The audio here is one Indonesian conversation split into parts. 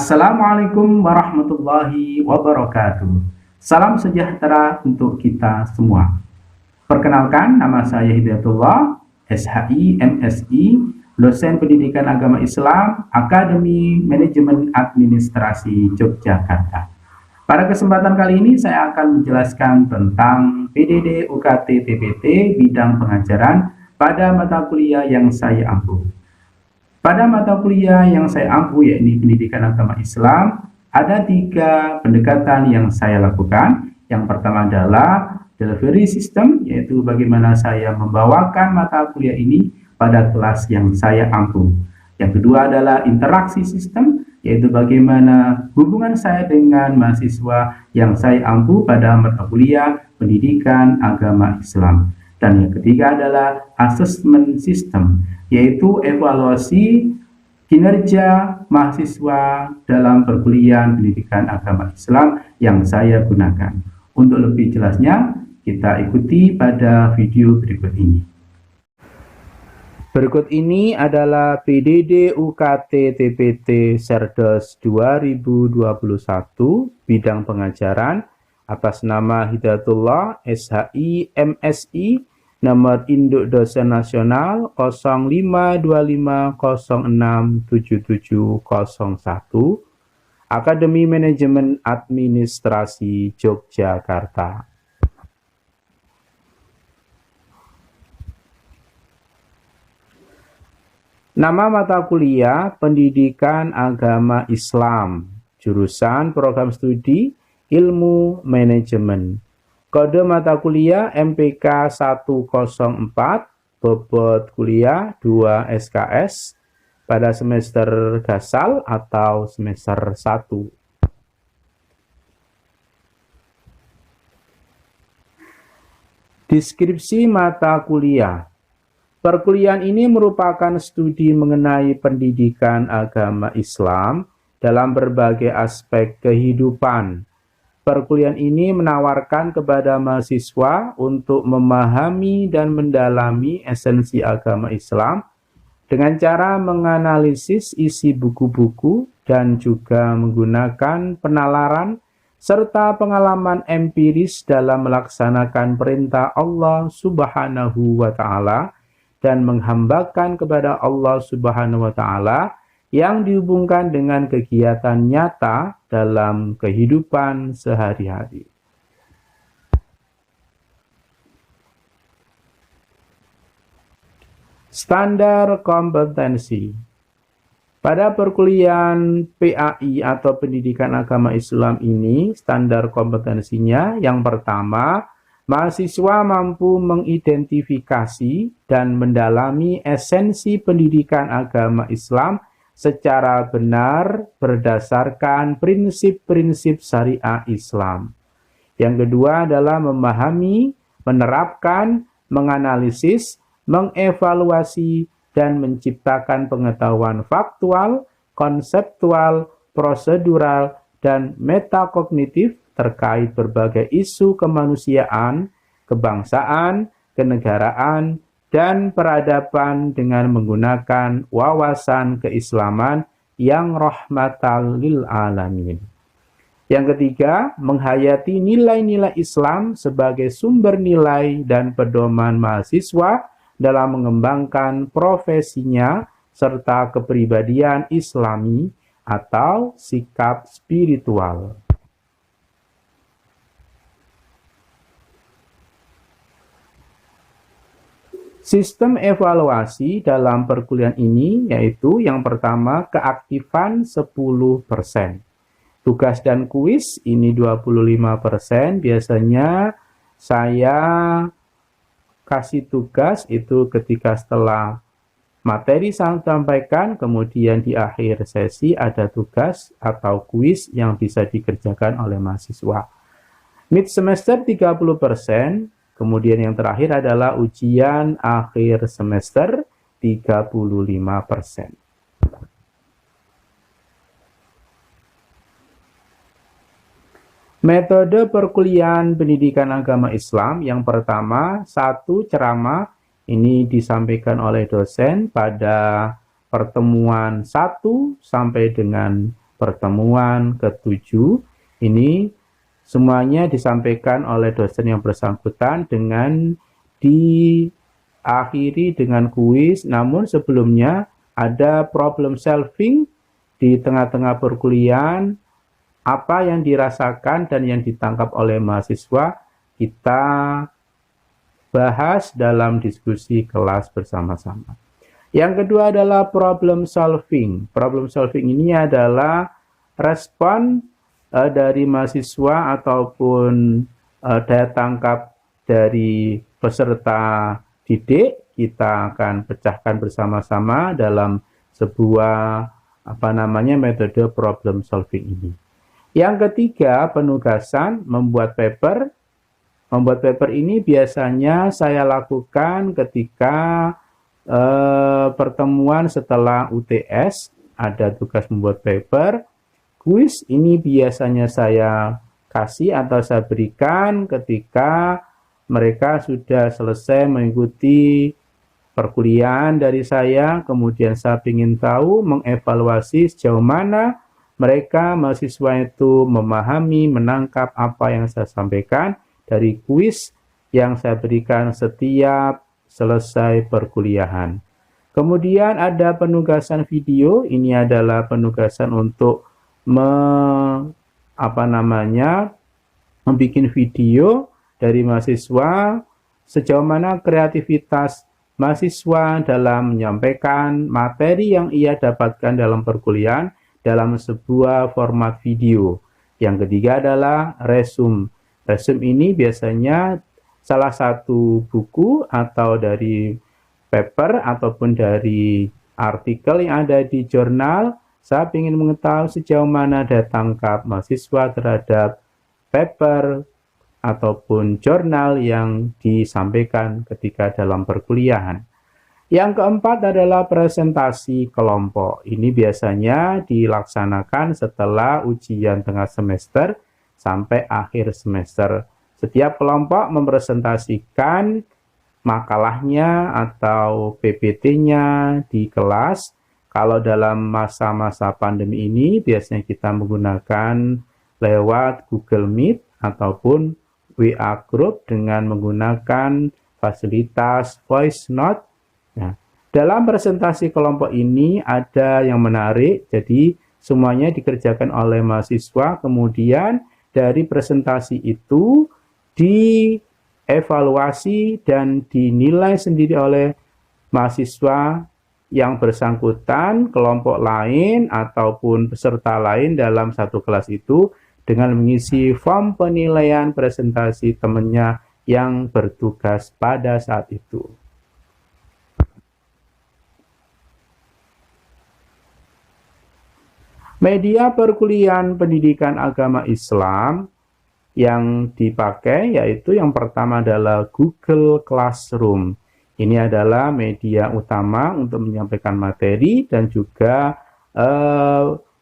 Assalamualaikum warahmatullahi wabarakatuh. Salam sejahtera untuk kita semua. Perkenalkan, nama saya Hidayatullah, SHI, MSI, dosen pendidikan agama Islam, Akademi Manajemen Administrasi Yogyakarta. Pada kesempatan kali ini saya akan menjelaskan tentang PDD UKT TPT bidang pengajaran pada mata kuliah yang saya ampu. Pada mata kuliah yang saya ampu, yakni pendidikan agama Islam, ada 3 pendekatan yang saya lakukan. Yang pertama adalah delivery system, yaitu bagaimana saya membawakan mata kuliah ini pada kelas yang saya ampu. Yang kedua adalah interaksi sistem, yaitu bagaimana hubungan saya dengan mahasiswa yang saya ampu pada mata kuliah pendidikan agama Islam. Dan yang ketiga adalah assessment system, yaitu evaluasi kinerja mahasiswa dalam perkuliahan pendidikan agama Islam yang saya gunakan. Untuk lebih jelasnya, kita ikuti pada video berikut ini. Berikut ini adalah PDD UKT TPT Serdes 2021 bidang pengajaran atas nama Hidayatullah, SHI, MSI, nomor induk dosen nasional 0525067701, Akademi Manajemen Administrasi Yogyakarta. Nama mata kuliah Pendidikan Agama Islam, jurusan program studi Ilmu Manajemen. Kode mata kuliah MPK 104, bobot kuliah 2 SKS pada semester gasal atau semester 1. Deskripsi mata kuliah. Perkuliahan ini merupakan studi mengenai pendidikan agama Islam dalam berbagai aspek kehidupan. Perkuliahan ini menawarkan kepada mahasiswa untuk memahami dan mendalami esensi agama Islam dengan cara menganalisis isi buku-buku dan juga menggunakan penalaran serta pengalaman empiris dalam melaksanakan perintah Allah Subhanahu wa Ta'ala dan menghambakan kepada Allah Subhanahu wa Ta'ala yang dihubungkan dengan kegiatan nyata dalam kehidupan sehari-hari. Standar kompetensi. Pada perkuliahan PAI atau Pendidikan Agama Islam ini, standar kompetensinya yang pertama, mahasiswa mampu mengidentifikasi dan mendalami esensi pendidikan agama Islam secara benar berdasarkan prinsip-prinsip syariah Islam. Yang kedua adalah memahami, menerapkan, menganalisis, mengevaluasi, dan menciptakan pengetahuan faktual, konseptual, prosedural, dan metakognitif terkait berbagai isu kemanusiaan, kebangsaan, kenegaraan, dan peradaban dengan menggunakan wawasan keislaman yang rahmatan lil alamin. Yang ketiga, menghayati nilai-nilai Islam sebagai sumber nilai dan pedoman mahasiswa dalam mengembangkan profesinya serta kepribadian Islami atau sikap spiritual. Sistem evaluasi dalam perkuliahan ini yaitu yang pertama keaktifan 10%. Tugas dan kuis ini 25%. Biasanya saya kasih tugas itu ketika setelah materi saya sampaikan, kemudian di akhir sesi ada tugas atau kuis yang bisa dikerjakan oleh mahasiswa. Mid semester 30%. Kemudian yang terakhir adalah ujian akhir semester 35%. Metode perkuliahan pendidikan agama Islam yang pertama, 1 ceramah. Ini disampaikan oleh dosen pada pertemuan 1 sampai dengan pertemuan ke-7 ini semuanya disampaikan oleh dosen yang bersangkutan dengan diakhiri dengan kuis, namun sebelumnya ada problem solving di tengah-tengah perkuliahan. Apa yang dirasakan dan yang ditangkap oleh mahasiswa kita bahas dalam diskusi kelas bersama-sama. Yang kedua adalah problem solving. Problem solving ini adalah respon dari mahasiswa ataupun daya tangkap dari peserta didik. Kita akan pecahkan bersama-sama dalam sebuah metode problem solving ini. Yang ketiga, penugasan membuat paper. Membuat paper ini biasanya saya lakukan ketika pertemuan setelah UTS, ada tugas membuat paper. Kuis ini biasanya saya kasih atau saya berikan ketika mereka sudah selesai mengikuti perkuliahan dari saya, kemudian saya ingin tahu, mengevaluasi sejauh mana mereka mahasiswa itu memahami, menangkap apa yang saya sampaikan dari kuis yang saya berikan setiap selesai perkuliahan. Kemudian ada penugasan video. Ini adalah penugasan untuk membuat video dari mahasiswa, sejauh mana kreativitas mahasiswa dalam menyampaikan materi yang ia dapatkan dalam perkuliahan dalam sebuah format video. Yang ketiga adalah resume. Resume ini biasanya salah satu buku atau dari paper ataupun dari artikel yang ada di jurnal. Saya ingin mengetahui sejauh mana daya tangkap mahasiswa terhadap paper ataupun jurnal yang disampaikan ketika dalam perkuliahan. Yang keempat adalah presentasi kelompok. Ini biasanya dilaksanakan setelah ujian tengah semester sampai akhir semester. Setiap kelompok mempresentasikan makalahnya atau PPT-nya di kelas. Kalau dalam masa-masa pandemi ini biasanya kita menggunakan lewat Google Meet ataupun WA Group dengan menggunakan fasilitas voice note. Nah, dalam presentasi kelompok ini ada yang menarik, jadi semuanya dikerjakan oleh mahasiswa, kemudian dari presentasi itu dievaluasi dan dinilai sendiri oleh mahasiswa yang bersangkutan, kelompok lain, ataupun peserta lain dalam satu kelas itu dengan mengisi form penilaian presentasi temannya yang bertugas pada saat itu. Media perkuliahan pendidikan agama Islam yang dipakai yaitu yang pertama adalah Google Classroom. Ini adalah media utama untuk menyampaikan materi dan juga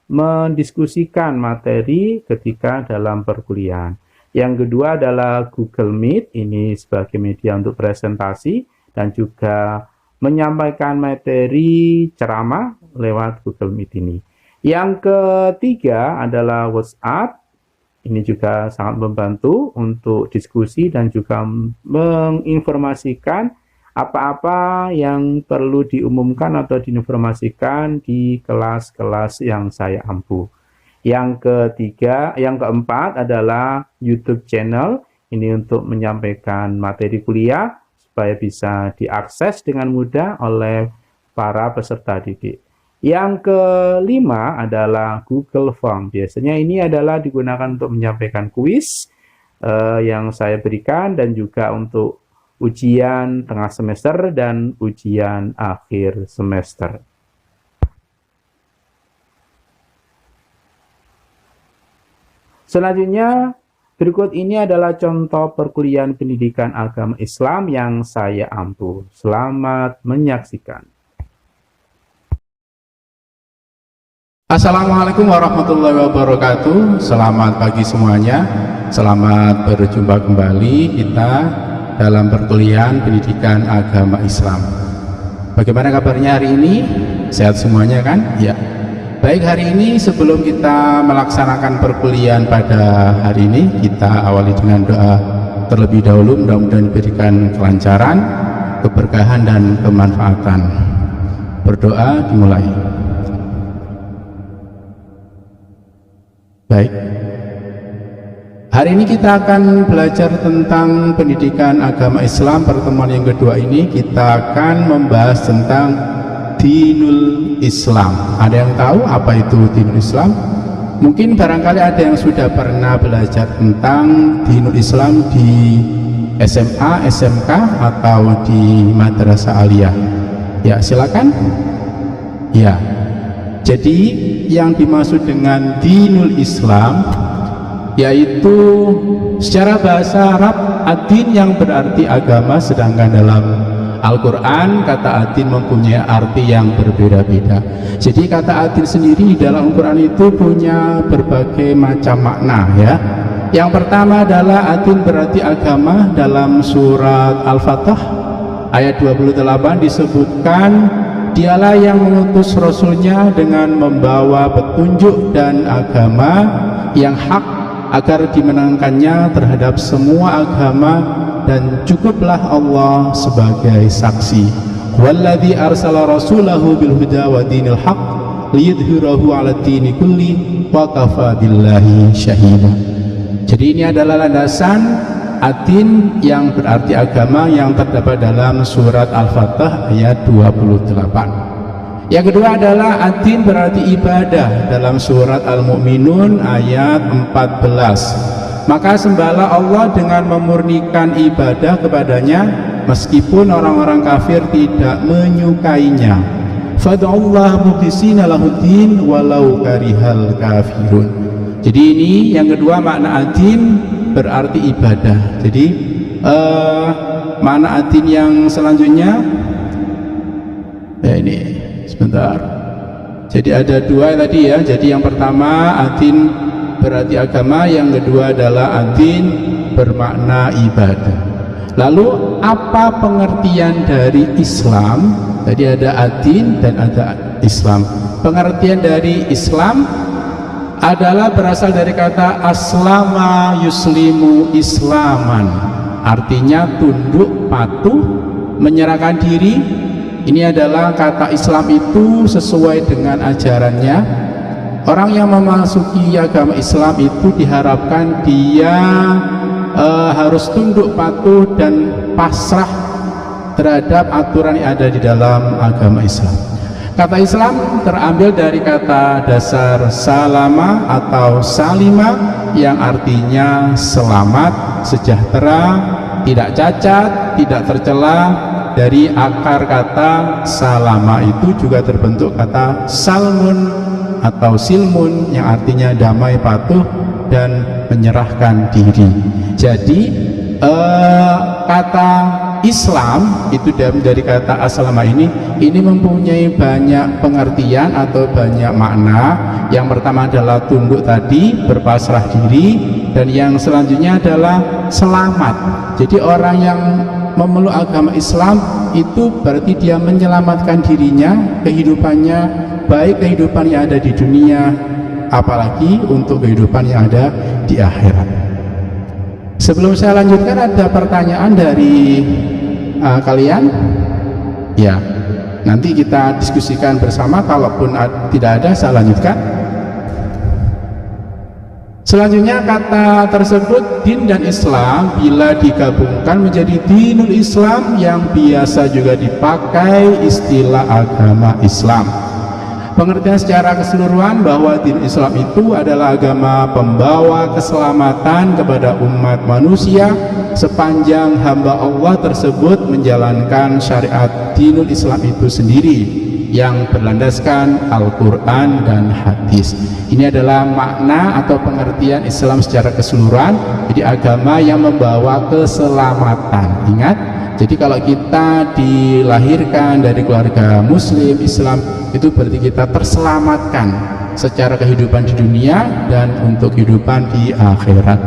mendiskusikan materi ketika dalam perkuliahan. Yang kedua adalah Google Meet, ini sebagai media untuk presentasi dan juga menyampaikan materi ceramah lewat Google Meet ini. Yang ketiga adalah WhatsApp. Ini juga sangat membantu untuk diskusi dan juga menginformasikan apa-apa yang perlu diumumkan atau diinformasikan di kelas-kelas yang saya ampu. Yang keempat adalah YouTube channel. Ini untuk menyampaikan materi kuliah supaya bisa diakses dengan mudah oleh para peserta didik. Yang kelima adalah Google Form. Biasanya ini adalah digunakan untuk menyampaikan kuis yang saya berikan dan juga untuk ujian tengah semester dan ujian akhir semester. Selanjutnya, berikut ini adalah contoh perkuliahan pendidikan agama Islam yang saya ampu. Selamat menyaksikan. Assalamualaikum warahmatullahi wabarakatuh. Selamat pagi semuanya. Selamat berjumpa kembali kita dalam perkuliahan pendidikan agama Islam. Bagaimana kabarnya hari ini? Sehat semuanya kan? Ya. Baik, hari ini sebelum kita melaksanakan perkuliahan pada hari ini, kita awali dengan doa terlebih dahulu. Mudah-mudahan diberikan kelancaran, keberkahan dan kemanfaatan. Berdoa dimulai. Baik, hari ini kita akan belajar tentang pendidikan agama Islam. Pertemuan yang kedua ini kita akan membahas tentang Dinul Islam. Ada yang tahu apa itu Dinul Islam? Mungkin barangkali ada yang sudah pernah belajar tentang Dinul Islam di SMA, SMK atau di Madrasah Aliyah. Ya, silakan. Ya, jadi yang dimaksud dengan Dinul Islam yaitu secara bahasa Arab ad-din yang berarti agama, sedangkan dalam Al-Quran kata ad-din mempunyai arti yang berbeda-beda. Jadi kata ad-din sendiri di dalam Al-Quran itu punya berbagai macam makna ya. Yang pertama adalah ad-din berarti agama. Dalam surat Al-Fatah ayat 28 disebutkan, dialah yang mengutus Rasulnya dengan membawa petunjuk dan agama yang hak agar dimenangkannya terhadap semua agama, dan cukuplah Allah sebagai saksi. Walladzi arsala rasulahu bil huda wa dinil haq liyudhhirahu 'ala dini kulli wa kafa billahi syahida. Jadi ini adalah landasan ad-din yang berarti agama yang terdapat dalam surat Al-Fatah ayat 28. Yang kedua adalah ad-din berarti ibadah dalam surat Al-Mu'minun ayat 14. Maka sembahlah Allah dengan memurnikan ibadah kepadanya meskipun orang-orang kafir tidak menyukainya. Fad'ullaha mukhlishina lahuddin walau karihal kafirun. Jadi ini yang kedua, makna ad-din berarti ibadah. Jadi makna ad-din yang selanjutnya ya ini sebentar. Jadi ada dua tadi ya. Jadi yang pertama ad-din berarti agama, yang kedua adalah ad-din bermakna ibadah. Lalu apa pengertian dari Islam? Tadi ada ad-din dan ada Islam. Pengertian dari Islam adalah berasal dari kata aslama yuslimu islaman, artinya tunduk, patuh, menyerahkan diri. Ini adalah kata Islam itu sesuai dengan ajarannya. Orang yang memasuki agama Islam itu diharapkan dia harus tunduk, patuh dan pasrah terhadap aturan yang ada di dalam agama Islam. Kata Islam terambil dari kata dasar salama atau salima yang artinya selamat, sejahtera, tidak cacat, tidak tercela. Dari akar kata salama itu juga terbentuk kata salmun atau silmun yang artinya damai, patuh dan menyerahkan diri. Jadi kata Islam itu dari kata aslama ini mempunyai banyak pengertian atau banyak makna. Yang pertama adalah tunduk tadi, berpasrah diri, dan yang selanjutnya adalah selamat. Jadi orang yang memeluk agama Islam itu berarti dia menyelamatkan dirinya, kehidupannya, baik kehidupan yang ada di dunia, apalagi untuk kehidupan yang ada di akhirat. Sebelum saya lanjutkan, ada pertanyaan dari kalian? Ya, nanti kita diskusikan bersama. Kalaupun tidak ada, saya lanjutkan. Selanjutnya, kata tersebut din dan Islam bila digabungkan menjadi dinul Islam, yang biasa juga dipakai istilah agama Islam. Pengertian secara keseluruhan bahwa din Islam itu adalah agama pembawa keselamatan kepada umat manusia sepanjang hamba Allah tersebut menjalankan syariat dinul Islam itu sendiri yang berlandaskan Al-Quran dan hadis. Ini adalah makna atau pengertian Islam secara keseluruhan. Jadi agama yang membawa keselamatan. Ingat, jadi kalau kita dilahirkan dari keluarga muslim Islam, itu berarti kita terselamatkan secara kehidupan di dunia dan untuk kehidupan di akhirat.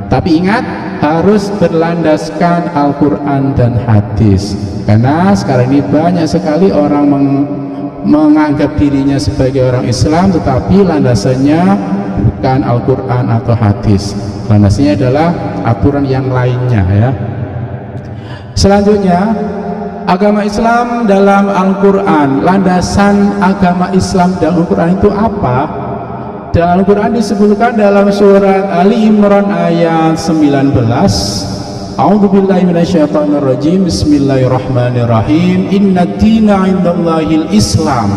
Tapi ingat, harus berlandaskan Al-Quran dan hadis, karena sekarang ini banyak sekali orang menganggap dirinya sebagai orang Islam, tetapi landasannya bukan Al-Quran atau hadis. Landasannya adalah aturan yang lainnya ya. Selanjutnya, agama Islam dalam Al-Quran, landasan agama Islam dalam Al-Quran itu apa? Dalam Al-Quran disebutkan dalam surat Ali Imran ayat 19, A'udzubillahi minasyaitonirrajim, Bismillahirrahmanirrahim, Inna dina indallahil Islam.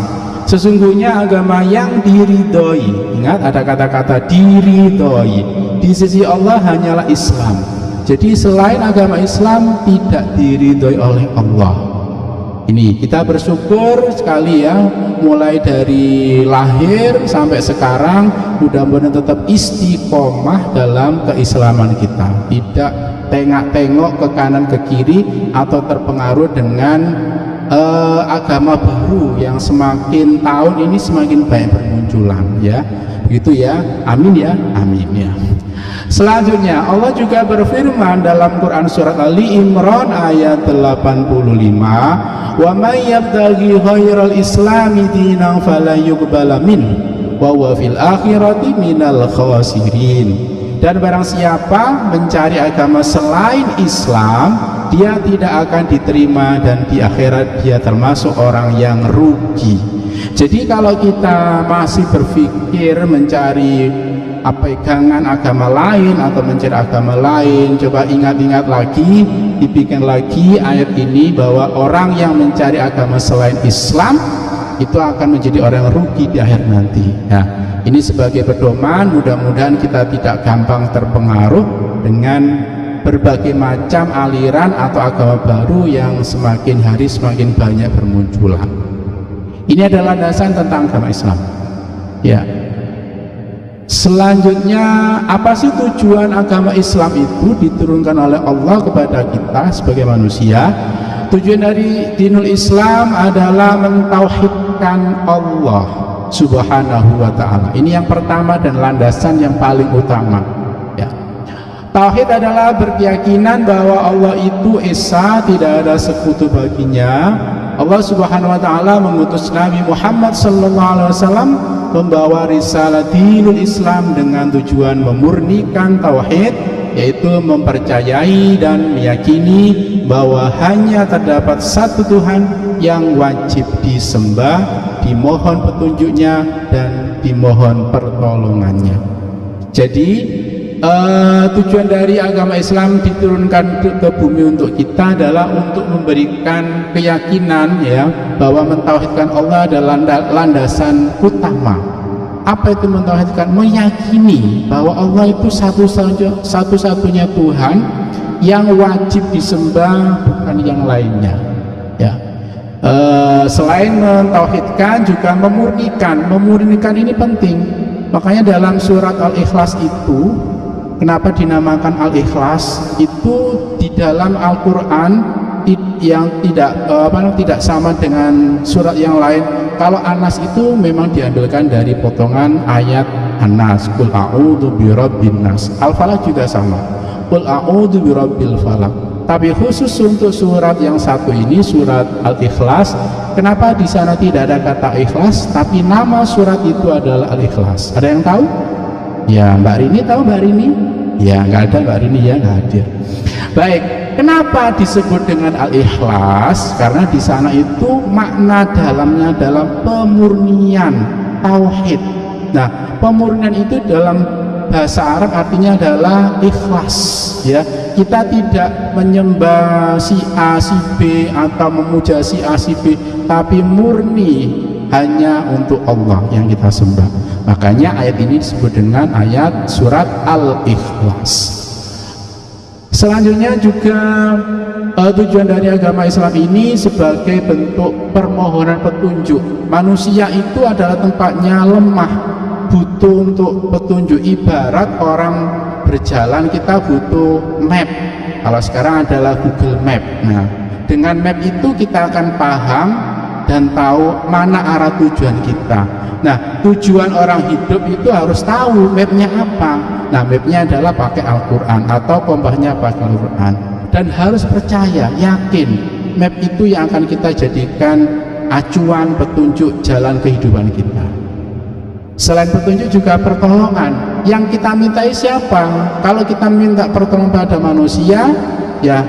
Sesungguhnya agama yang diridhoi, ingat ada kata-kata diridhoi, di sisi Allah hanyalah Islam. Jadi selain agama Islam tidak diridhoi oleh Allah. Ini kita bersyukur sekali ya, mulai dari lahir sampai sekarang mudah-mudahan tetap istiqomah dalam keislaman kita, tidak tengok-tengok ke kanan ke kiri atau terpengaruh dengan agama baru yang semakin tahun ini semakin banyak bermunculan ya. Begitu ya, amin ya, amin ya. Selanjutnya Allah juga berfirman dalam Quran surat Ali Imran ayat 85, wa may yabtaghi ghairal islami dinan fala yuqbala min wa huwa fil akhirati minal khasirin. Dan barang siapa mencari agama selain Islam, dia tidak akan diterima dan di akhirat dia termasuk orang yang rugi. Jadi kalau kita masih berpikir mencari pegangan agama lain atau mencari agama lain, coba ingat-ingat lagi, dibikin lagi ayat ini bahwa orang yang mencari agama selain Islam itu akan menjadi orang yang rugi di akhir nanti. Nah, ini sebagai pedoman, mudah-mudahan kita tidak gampang terpengaruh dengan berbagai macam aliran atau agama baru yang semakin hari semakin banyak bermunculan. Ini adalah landasan tentang agama Islam ya. Selanjutnya, apa sih tujuan agama Islam itu diturunkan oleh Allah kepada kita sebagai manusia? Tujuan dari dinul Islam adalah mentauhidkan Allah Subhanahu wa ta'ala. Ini yang pertama dan landasan yang paling utama ya. Tauhid adalah berkeyakinan bahwa Allah itu esa, tidak ada sekutu baginya. Allah Subhanahu wa ta'ala mengutus Nabi Muhammad sallallahu alaihi wasallam membawa risalah dinul Islam dengan tujuan memurnikan tauhid, yaitu mempercayai dan meyakini bahwa hanya terdapat satu Tuhan yang wajib disembah, dimohon petunjuknya dan dimohon pertolongannya. Jadi tujuan dari agama Islam diturunkan ke bumi untuk kita adalah untuk memberikan keyakinan ya bahwa mentauhidkan Allah adalah landasan utama. Apa itu mentauhidkan? Meyakini bahwa Allah itu satu-satunya Tuhan yang wajib disembah, bukan yang lainnya ya. Selain mentauhidkan juga memurnikan ini penting. Makanya dalam surat Al-Ikhlas itu, kenapa dinamakan Al-Ikhlas? Itu di dalam Al-Quran yang tidak sama dengan surat yang lain. Kalau An-Nas itu memang diambilkan dari potongan ayat An-Nas, Qul a'udzu birabbin nas. Al-Falaq juga sama, Qul a'udzu birabbil falaq. Tapi khusus untuk surat yang satu ini, surat Al-Ikhlas, kenapa di sana tidak ada kata ikhlas tapi nama surat itu adalah Al-Ikhlas? Ada yang tahu? Ya, Mbak Rini tahu, Mbak Rini? Ya, nggak ada Mbak Rini ya, nggak hadir. Baik, kenapa disebut dengan Al-Ikhlas? Karena di sana itu makna dalamnya dalam pemurnian tauhid. Nah, pemurnian itu dalam bahasa Arab artinya adalah ikhlas ya. Kita tidak menyembah si A, si B atau memuja si A, si B, tapi murni hanya untuk Allah yang kita sembah. Makanya ayat ini disebut dengan ayat surat Al-Ikhlas. Selanjutnya juga tujuan dari agama Islam ini sebagai bentuk permohonan petunjuk. Manusia itu adalah tempatnya lemah, butuh untuk petunjuk. Ibarat orang berjalan, kita butuh map. Kalau sekarang adalah Google Map. Nah, dengan map itu kita akan paham dan tahu mana arah tujuan kita. Nah, tujuan orang hidup itu harus tahu mapnya apa. Nah, mapnya adalah pakai Al-Quran atau kompasnya pakai Al-Quran. Dan harus percaya, yakin map itu yang akan kita jadikan acuan, petunjuk jalan kehidupan kita. Selain petunjuk juga pertolongan. Yang kita mintai siapa? Kalau kita minta pertolongan pada manusia, ya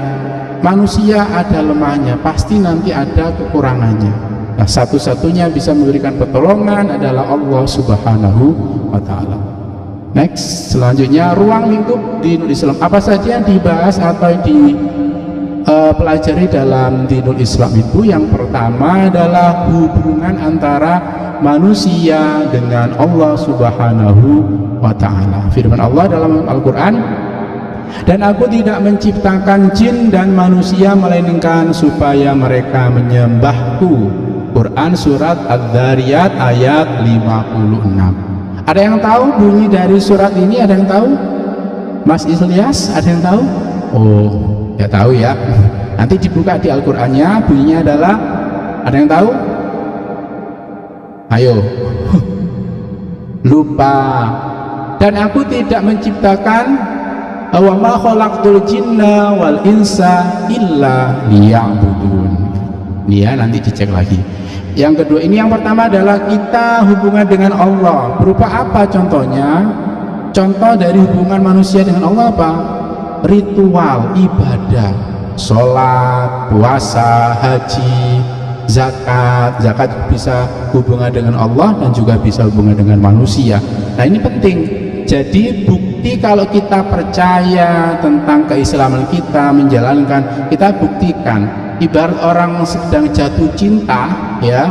manusia ada lemahnya, pasti nanti ada kekurangannya. Nah, satu-satunya bisa memberikan pertolongan adalah Allah Subhanahu wa Ta'ala. Next, selanjutnya ruang lingkup dinul Islam. Apa saja yang dibahas atau yang dipelajari dalam dinul Islam itu? Yang pertama adalah hubungan antara manusia dengan Allah Subhanahu wa Ta'ala. Firman Allah dalam Al-Quran, dan aku tidak menciptakan jin dan manusia melainkan supaya mereka menyembahku. Quran surat Adz-Dzariyat ayat 56. Ada yang tahu bunyi dari surat ini? Ada yang tahu? Mas Ilyas, ada yang tahu? Oh, ya tahu ya. Nanti dibuka di Al-Qur'annya, bunyinya adalah, ada yang tahu? Ayo. Lupa. Dan aku tidak menciptakan wa ma khalaqtul jinna wal insa illa liya'budun. Ya, nanti dicek lagi. Yang kedua, ini yang pertama adalah kita hubungan dengan Allah. Berupa apa contohnya? Contoh dari hubungan manusia dengan Allah apa? Ritual, ibadah, sholat, puasa, haji, zakat. Zakat bisa hubungan dengan Allah dan juga bisa hubungan dengan manusia. Nah, ini penting. Jadi bukti kalau kita percaya tentang keislaman kita, menjalankan, kita buktikan. Ibarat orang sedang jatuh cinta, ya,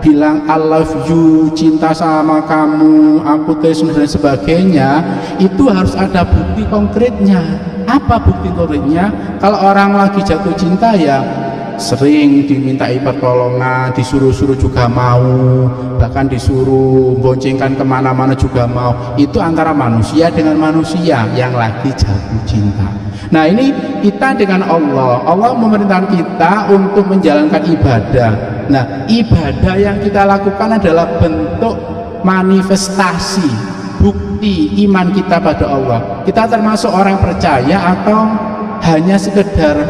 bilang I love you, cinta sama kamu, aku tes dan sebagainya, itu harus ada bukti konkretnya. Apa bukti konkretnya? Kalau orang lagi jatuh cinta, ya sering dimintai pertolongan, disuruh-suruh juga mau, bahkan disuruh boncengkan kemana-mana juga mau. Itu antara manusia dengan manusia yang lagi jatuh cinta. Nah, ini kita dengan Allah. Allah memerintahkan kita untuk menjalankan ibadah. Nah, ibadah yang kita lakukan adalah bentuk manifestasi, bukti iman kita pada Allah. Kita termasuk orang percaya atau hanya sekedar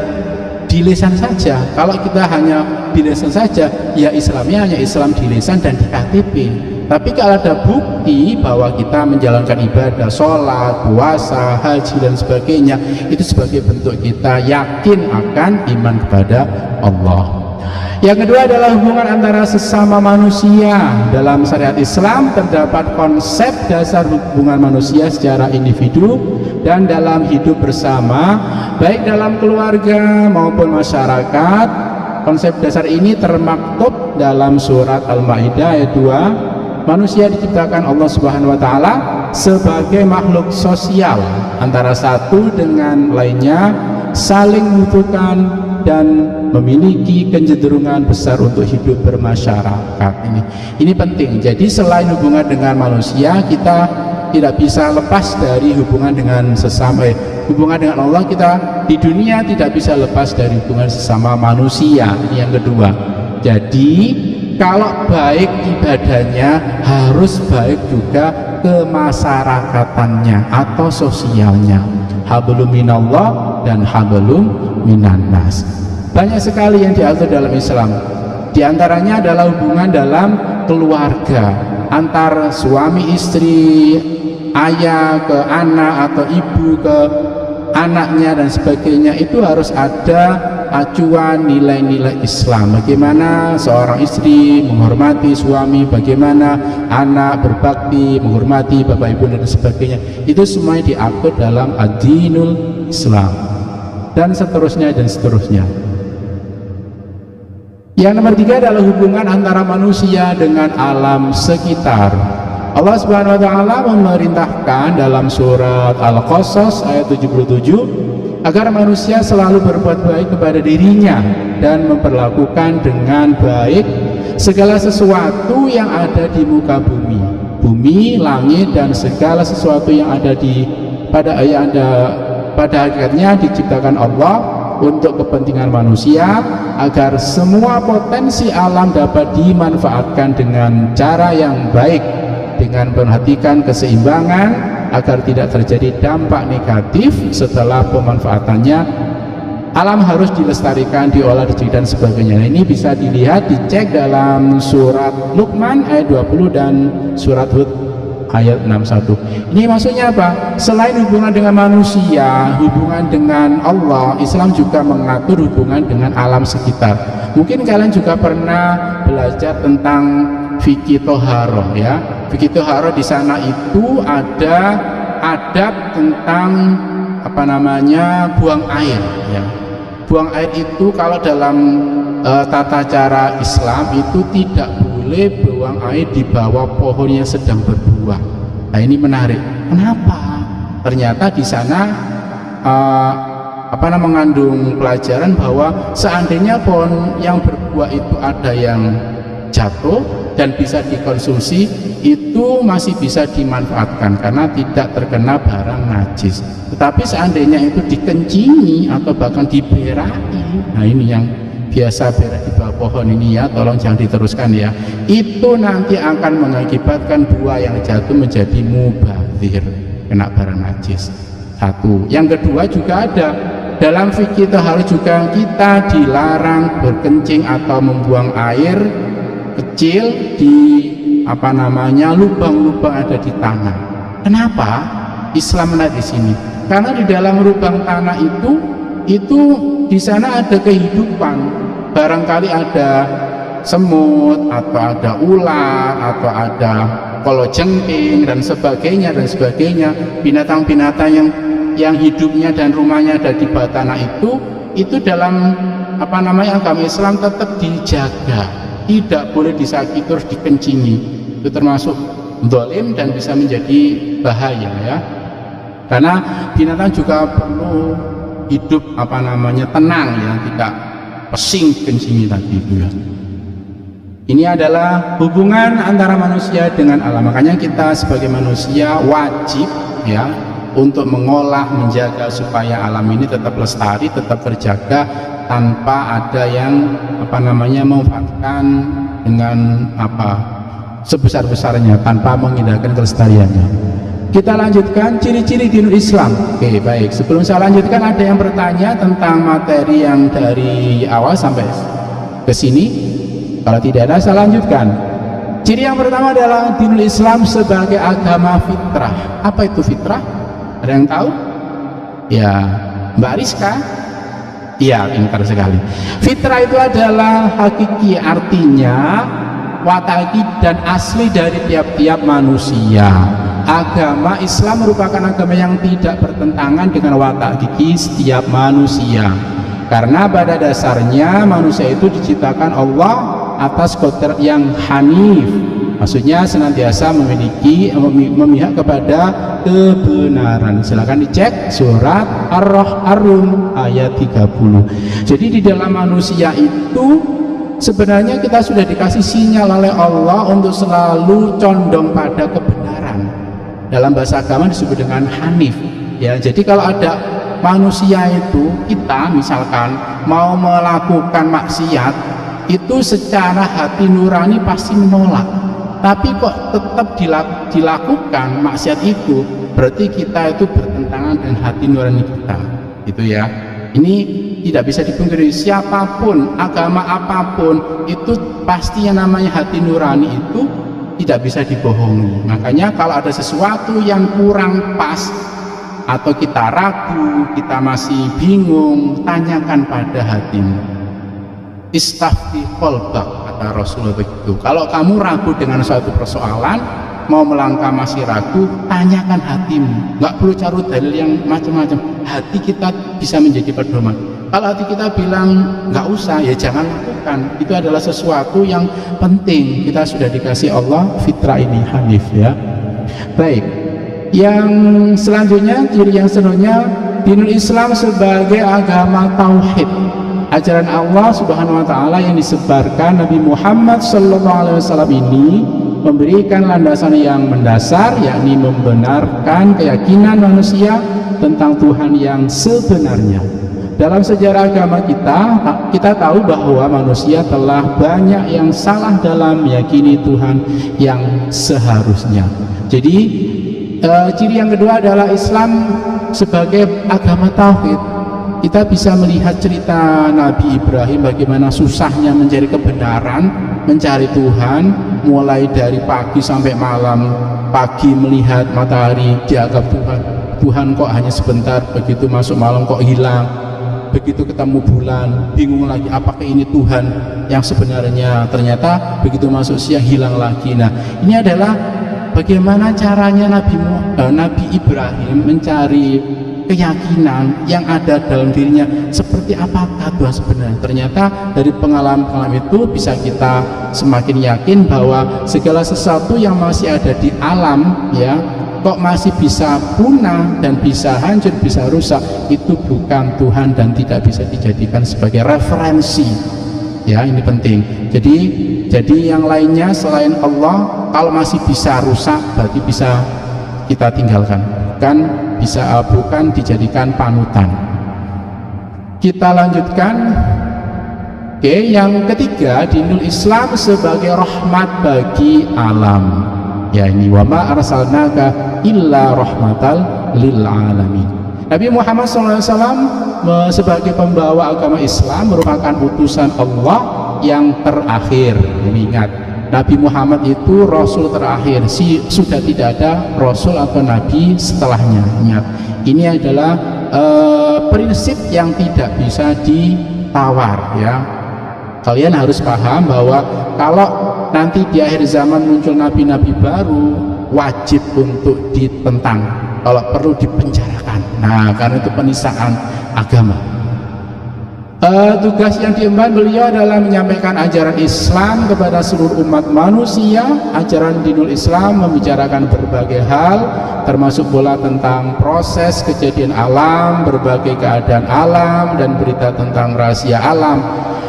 di lisan saja? Kalau kita hanya di lisan saja, ya Islamnya hanya Islam di lisan dan di KTP. Tapi kalau ada bukti bahwa kita menjalankan ibadah, sholat, puasa, haji dan sebagainya, itu sebagai bentuk kita yakin akan iman kepada Allah. Yang kedua adalah hubungan antara sesama manusia. Dalam syariat Islam terdapat konsep dasar hubungan manusia secara individu dan dalam hidup bersama, baik dalam keluarga maupun masyarakat. Konsep dasar ini termaktub dalam surat Al-Maidah ayat 2. Manusia diciptakan Allah Subhanahu wa Ta'ala sebagai makhluk sosial, antara satu dengan lainnya saling membutuhkan dan memiliki kecenderungan besar untuk hidup bermasyarakat. Ini penting. Jadi selain hubungan dengan manusia, kita tidak bisa lepas dari hubungan dengan sesama. Hubungan dengan Allah, kita di dunia tidak bisa lepas dari hubungan sesama manusia. Ini yang kedua. Jadi kalau baik ibadahnya, harus baik juga kemasyarakatannya atau sosialnya. Hablum minallah dan hablum minannas. Banyak sekali yang diatur dalam Islam. Di antaranya adalah hubungan dalam keluarga, antar suami istri, ayah ke anak atau ibu ke anaknya dan sebagainya. Itu harus ada acuan nilai-nilai Islam. Bagaimana seorang istri menghormati suami, bagaimana anak berbakti menghormati bapak ibu dan sebagainya. Itu semuanya diatur dalam ad-dinul Islam, dan seterusnya dan seterusnya. Yang nomor 3 adalah hubungan antara manusia dengan alam sekitar. Allah Subhanahu wa Ta'ala memerintahkan dalam surat Al-Qasas ayat 77 agar manusia selalu berbuat baik kepada dirinya dan memperlakukan dengan baik segala sesuatu yang ada di muka bumi, langit dan segala sesuatu yang ada pada hakikatnya diciptakan Allah untuk kepentingan manusia, agar semua potensi alam dapat dimanfaatkan dengan cara yang baik, dengan memperhatikan keseimbangan agar tidak terjadi dampak negatif setelah pemanfaatannya Alam harus dilestarikan, diolah, dicegah dan sebagainya. Nah, ini bisa dilihat, dicek dalam surat Luqman ayat 20 dan surat Hud ayat 61. Ini maksudnya apa? Selain hubungan dengan manusia, hubungan dengan Allah, Islam juga mengatur hubungan dengan alam sekitar. Mungkin kalian juga pernah belajar tentang fikih toharoh ya. Fikih toharoh di sana itu ada adab tentang buang air ya. Buang air itu kalau dalam tata cara Islam itu tidak boleh buang air di bawah pohon yang sedang berbuah. Nah, ini menarik. Kenapa? Ternyata di sana mengandung pelajaran bahwa seandainya pohon yang berbuah itu ada yang jatuh dan bisa dikonsumsi, itu masih bisa dimanfaatkan karena tidak terkena barang najis. Tetapi seandainya itu dikencingi atau bahkan diberai, nah ini yang biasa berak di bawah pohon ini ya, tolong jangan diteruskan ya, itu nanti akan mengakibatkan buah yang jatuh menjadi mubadzir, kena barang najis. Satu. Yang kedua juga ada dalam fikih harus juga kita dilarang berkencing atau membuang air kecil di lubang-lubang ada di tanah. Kenapa Islam menarik di sini? Karena di dalam lubang tanah itu di sana ada kehidupan. Barangkali ada semut atau ada ular atau ada kalajengking dan sebagainya. Binatang-binatang yang hidupnya dan rumahnya ada di bawah tanah itu dalam agama Islam tetap dijaga, tidak boleh disakiti terus dikencingi. Itu termasuk zalim dan bisa menjadi bahaya ya. Karena binatang juga perlu hidup tenang ya, tidak pesing kencingi tadi itu ya. Ini adalah hubungan antara manusia dengan alam. Makanya kita sebagai manusia wajib ya untuk mengolah, menjaga supaya alam ini tetap lestari, tetap terjaga tanpa ada yang memanfaatkan dengan sebesar-besarnya tanpa mengindahkan kelestariannya. Kita lanjutkan ciri-ciri dinul Islam. Oke, baik. Sebelum saya lanjutkan, ada yang bertanya tentang materi yang dari awal sampai ke sini? Kalau tidak ada, saya lanjutkan. Ciri yang pertama adalah dinul Islam sebagai agama fitrah. Apa itu fitrah? Ada yang tahu? Ya, Mbak Rizka? Iya, pintar sekali. Fitrah itu adalah hakiki, artinya wataki dan asli dari tiap-tiap manusia. Agama Islam merupakan agama yang tidak bertentangan dengan watak gigi setiap manusia, karena pada dasarnya manusia itu diciptakan Allah atas kodrat yang hanif, maksudnya senantiasa memihak kepada kebenaran. Silakan dicek surat Ar-Rum ayat 30. Jadi di dalam manusia itu sebenarnya kita sudah dikasih sinyal oleh Allah untuk selalu condong pada kebenaran. Dalam bahasa agama disebut dengan hanif ya. Jadi kalau ada manusia itu, kita misalkan mau melakukan maksiat, itu secara hati nurani pasti menolak, tapi kok tetap dilakukan maksiat itu, berarti kita itu bertentangan dengan hati nurani kita itu ya. Ini tidak bisa dipungkiri, siapapun, agama apapun, itu pasti yang namanya hati nurani itu tidak bisa dibohongi. Makanya kalau ada sesuatu yang kurang pas atau kita ragu, kita masih bingung, tanyakan pada hatimu. Istafti qalbak, kata Rasulullah begitu. Kalau kamu ragu dengan suatu persoalan, mau melangkah masih ragu, tanyakan hatimu. Nggak perlu cari dalil yang macam-macam. Hati kita bisa menjadi pedoman. Kalau hati kita bilang nggak usah, ya jangan lakukan. Itu adalah sesuatu yang penting. Kita sudah dikasih Allah fitrah ini hanif ya. Baik. Yang selanjutnya, ciri yang selanjutnya, dinul Islam sebagai agama tauhid. Ajaran Allah Subhanahu wa taala yang disebarkan Nabi Muhammad sallallahu alaihi wasallam ini memberikan landasan yang mendasar, yakni membenarkan keyakinan manusia tentang Tuhan yang sebenarnya. Dalam sejarah agama kita tahu bahwa manusia telah banyak yang salah dalam meyakini Tuhan yang seharusnya. Jadi ciri yang kedua adalah Islam sebagai agama tauhid. kita bisa melihat cerita Nabi Ibrahim bagaimana susahnya mencari kebenaran, mencari Tuhan, mulai dari pagi sampai malam. Pagi melihat matahari dianggap Tuhan, Tuhan kok hanya sebentar, begitu masuk malam kok hilang, begitu ketemu bulan bingung lagi apakah ini Tuhan yang sebenarnya, ternyata begitu masuk siang hilang lagi. Nah, ini adalah bagaimana caranya Nabi Ibrahim mencari keyakinan yang ada dalam dirinya, seperti apakah Tuhan sebenarnya. Ternyata dari pengalaman itu bisa kita semakin yakin bahwa segala sesuatu yang masih ada di alam, ya, kok masih bisa punah dan bisa hancur, bisa rusak, itu bukan Tuhan dan tidak bisa dijadikan sebagai referensi. Ya, ini penting. Jadi yang lainnya selain Allah kalau masih bisa rusak berarti bisa kita tinggalkan, bukan dijadikan panutan. Kita lanjutkan. Oke, yang ketiga, dinul Islam sebagai rahmat bagi alam. Ya, ini wa ma arsalnaka illa rahmatal lil alamin. Nabi Muhammad SAW sebagai pembawa agama Islam merupakan utusan Allah yang terakhir. Ingat, Nabi Muhammad itu Rasul terakhir, sudah tidak ada Rasul atau Nabi setelahnya. Ingat, ini adalah prinsip yang tidak bisa ditawar, ya. Kalian harus paham bahwa kalau nanti di akhir zaman muncul nabi-nabi baru, wajib untuk ditentang, kalau perlu dipenjarakan. Nah, karena itu penistaan agama. Tugas yang diemban beliau adalah menyampaikan ajaran Islam kepada seluruh umat manusia. Ajaran dinul Islam membicarakan berbagai hal, termasuk pula tentang proses kejadian alam, berbagai keadaan alam, dan berita tentang rahasia alam.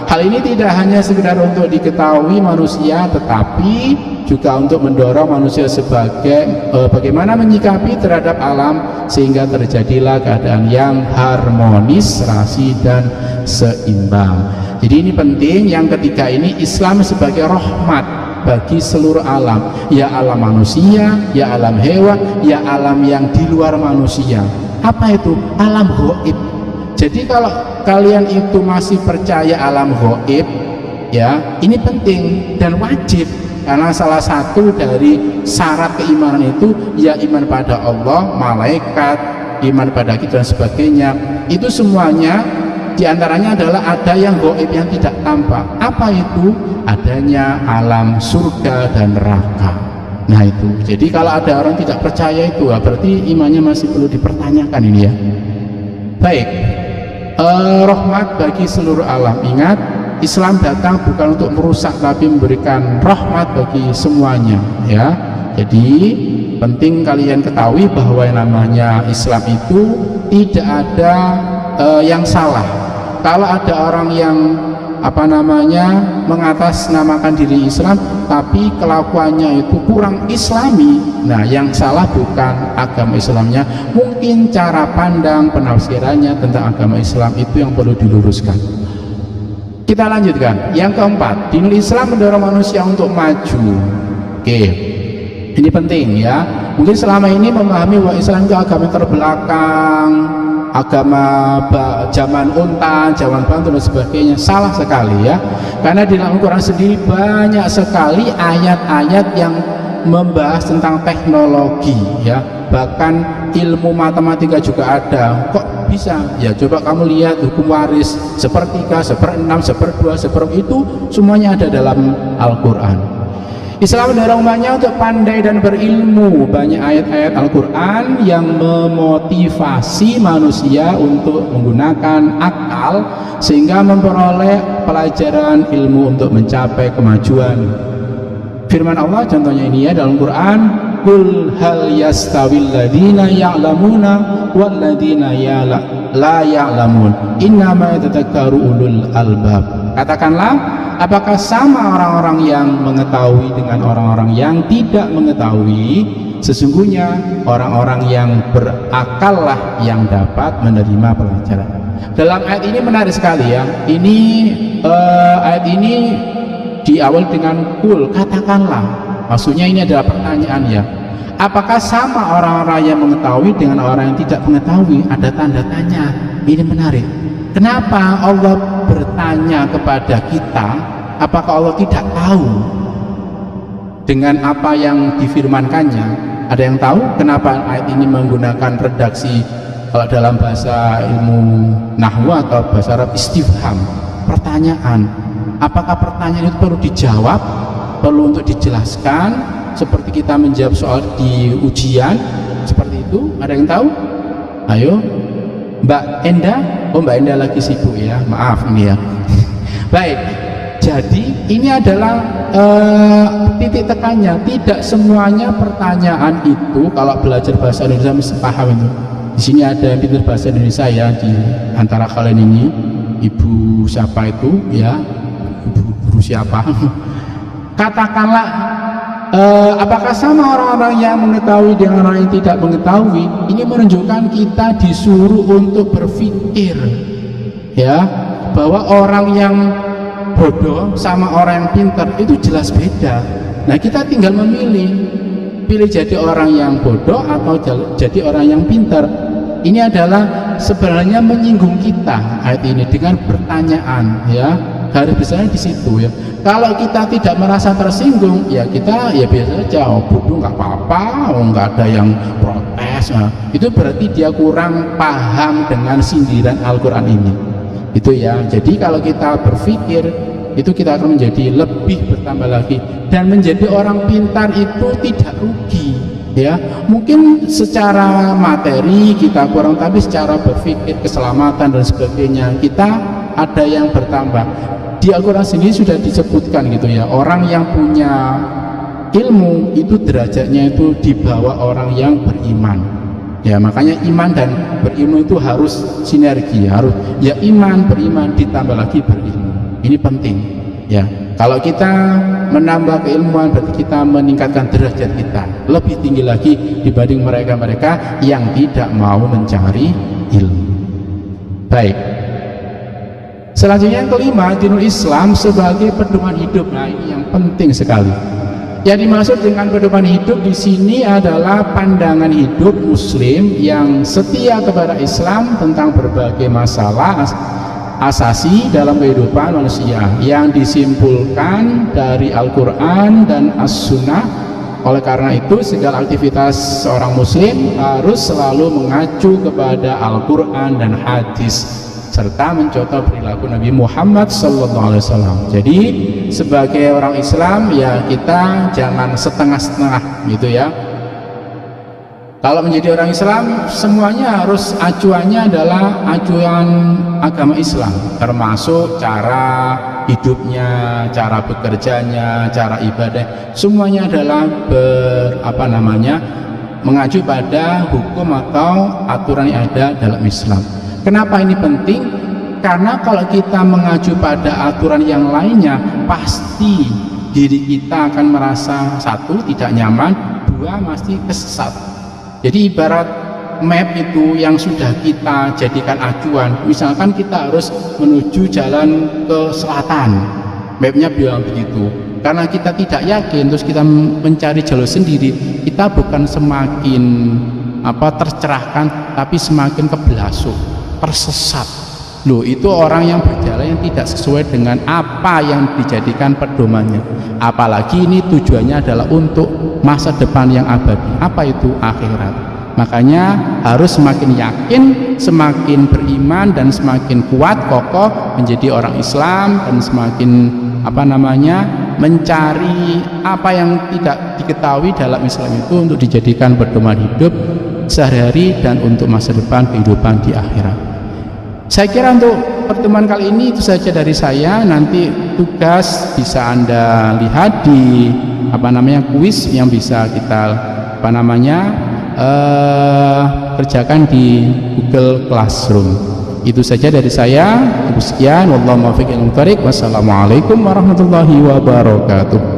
Hal ini tidak hanya sekedar untuk diketahui manusia, tetapi juga untuk mendorong manusia sebagai bagaimana menyikapi terhadap alam, sehingga terjadilah keadaan yang harmonis, serasi, dan seimbang. Jadi ini penting. Yang ketiga ini, Islam sebagai rahmat bagi seluruh alam, ya alam manusia, ya alam hewan, ya alam yang di luar manusia. Apa itu? Alam gaib. Jadi kalau kalian itu masih percaya alam gaib, ya, ini penting dan wajib, karena salah satu dari syarat keimanan itu ya iman pada Allah, malaikat, iman pada kita dan sebagainya. Itu semuanya diantaranya adalah ada yang gaib yang tidak tampak. Apa itu? Adanya alam surga dan neraka. Nah itu. Jadi kalau ada orang tidak percaya itu, berarti imannya masih perlu dipertanyakan ini, ya. Baik. Rahmat bagi seluruh alam. Ingat, Islam datang bukan untuk merusak tapi memberikan rahmat bagi semuanya, ya. Jadi penting kalian ketahui bahwa yang namanya Islam itu tidak ada yang salah. Kalau ada orang yang mengatasnamakan diri Islam tapi kelakuannya itu kurang islami, nah yang salah bukan agama Islamnya, mungkin cara pandang penafsirannya tentang agama Islam itu yang perlu diluruskan. Kita lanjutkan. Yang keempat, dinul Islam mendorong manusia untuk maju. Oke, ini penting, ya. Mungkin selama ini memahami bahwa Islam itu agama terbelakang, agama zaman unta, zaman batu dan sebagainya. Salah sekali, ya. Karena di dalam Al-Quran sendiri banyak sekali ayat-ayat yang membahas tentang teknologi, ya. Bahkan ilmu matematika juga ada. Kok bisa? Ya coba kamu lihat hukum waris, sepertiga, seperenam, seperdua, itu semuanya ada dalam Al-Quran. Islam mendorong umatnya untuk pandai dan berilmu. Banyak ayat-ayat Al-Quran yang memotivasi manusia untuk menggunakan akal sehingga memperoleh pelajaran ilmu untuk mencapai kemajuan. Firman Allah contohnya ini, ya, dalam Quran, qul hal yastawil ladzina ya'lamuna wal ladzina la ya'lamun innama yatadzakkaru ulul albab. Katakanlah, apakah sama orang-orang yang mengetahui dengan orang-orang yang tidak mengetahui? Sesungguhnya orang-orang yang berakallah yang dapat menerima pelajaran. Dalam ayat ini menarik sekali, ya. Ini ayat ini diawali dengan kul, katakanlah. Maksudnya ini adalah pertanyaan, ya. Apakah sama orang-orang yang mengetahui dengan orang yang tidak mengetahui? Ada tanda tanya. ini menarik. Kenapa Allah bertanya kepada kita? Apakah Allah tidak tahu dengan apa yang difirmankannya? Ada yang tahu kenapa ayat ini menggunakan redaksi, kalau dalam bahasa ilmu nahwu atau bahasa Arab, istifham, pertanyaan? Apakah pertanyaan itu perlu dijawab, perlu untuk dijelaskan, seperti kita menjawab soal di ujian seperti itu? Ada yang tahu? Ayo, Mbak Enda. Oh, Mbak Enda lagi sibuk ya, maaf ini ya. Baik, jadi ini adalah titik tekannya. Tidak semuanya pertanyaan itu kalau belajar bahasa Indonesia mesti paham itu. Di sini ada yang pintar bahasa Indonesia ya, di antara kalian ini. Ibu siapa itu ya? Ibu guru siapa? Katakanlah, apakah sama orang-orang yang mengetahui dengan orang yang tidak mengetahui? Ini menunjukkan kita disuruh untuk berpikir, ya, bahwa orang yang bodoh sama orang yang pintar itu jelas beda. Nah, kita tinggal memilih, pilih jadi orang yang bodoh atau jadi orang yang pintar. Ini adalah sebenarnya menyinggung kita ayat ini dengan pertanyaan, ya. Garis besarnya di situ ya. Kalau kita tidak merasa tersinggung, ya kita ya biasa aja, oh bodoh nggak apa-apa, oh nggak ada yang protes. Nah, itu berarti dia kurang paham dengan sindiran Al-Quran ini. Itu ya. Jadi kalau kita berpikir, itu kita akan menjadi lebih bertambah lagi, dan menjadi orang pintar itu tidak rugi. Ya, mungkin secara materi kita kurang, tapi secara berpikir, keselamatan dan sebagainya kita ada yang bertambah. Di Al-Quran sendiri sudah disebutkan gitu ya, orang yang punya ilmu itu derajatnya itu di bawah orang yang beriman. Ya, makanya iman dan berilmu itu harus sinergi, harus ya iman, beriman ditambah lagi berilmu. Ini penting ya. Kalau kita menambah keilmuan berarti kita meningkatkan derajat kita lebih tinggi lagi dibanding mereka-mereka yang tidak mau mencari ilmu. Baik. Selanjutnya yang kelima, dinul Islam sebagai pedoman hidup. Nah, ini yang penting sekali. Yang dimaksud dengan pedoman hidup di sini adalah pandangan hidup Muslim yang setia kepada Islam tentang berbagai masalah asasi dalam kehidupan manusia yang disimpulkan dari Al-Quran dan As-Sunnah. Oleh karena itu, segala aktivitas seorang Muslim harus selalu mengacu kepada Al-Quran dan hadis, serta mencontoh perilaku Nabi Muhammad SAW. Jadi sebagai orang Islam ya kita jangan setengah-setengah gitu ya. Kalau menjadi orang Islam semuanya harus acuannya adalah acuan agama Islam, termasuk cara hidupnya, cara bekerjanya, cara ibadah, semuanya adalah mengacu pada hukum atau aturan yang ada dalam Islam. Kenapa ini penting? Karena kalau kita mengacu pada aturan yang lainnya, pasti diri kita akan merasa satu, tidak nyaman, dua, pasti kesesat. Jadi ibarat map itu yang sudah kita jadikan acuan, misalkan kita harus menuju jalan ke selatan, mapnya bilang begitu. Karena kita tidak yakin, terus kita mencari jalur sendiri, kita bukan semakin tercerahkan, tapi semakin kebelasuk, tersesat. Loh, itu orang yang berjalan yang tidak sesuai dengan apa yang dijadikan pedomannya. Apalagi ini tujuannya adalah untuk masa depan yang abadi. Apa itu? Akhirat. Makanya harus semakin yakin, semakin beriman, dan semakin kuat, kokoh menjadi orang Islam, dan semakin mencari apa yang tidak diketahui dalam Islam itu untuk dijadikan pedoman hidup sehari-hari dan untuk masa depan kehidupan di akhirat. Saya kira untuk pertemuan kali ini itu saja dari saya. Nanti tugas bisa Anda lihat di kuis yang bisa kita kerjakan di Google Classroom. Itu saja dari saya. Sekian, wallahu muwaffiq ila thoriq. Wassalamualaikum warahmatullahi wabarakatuh.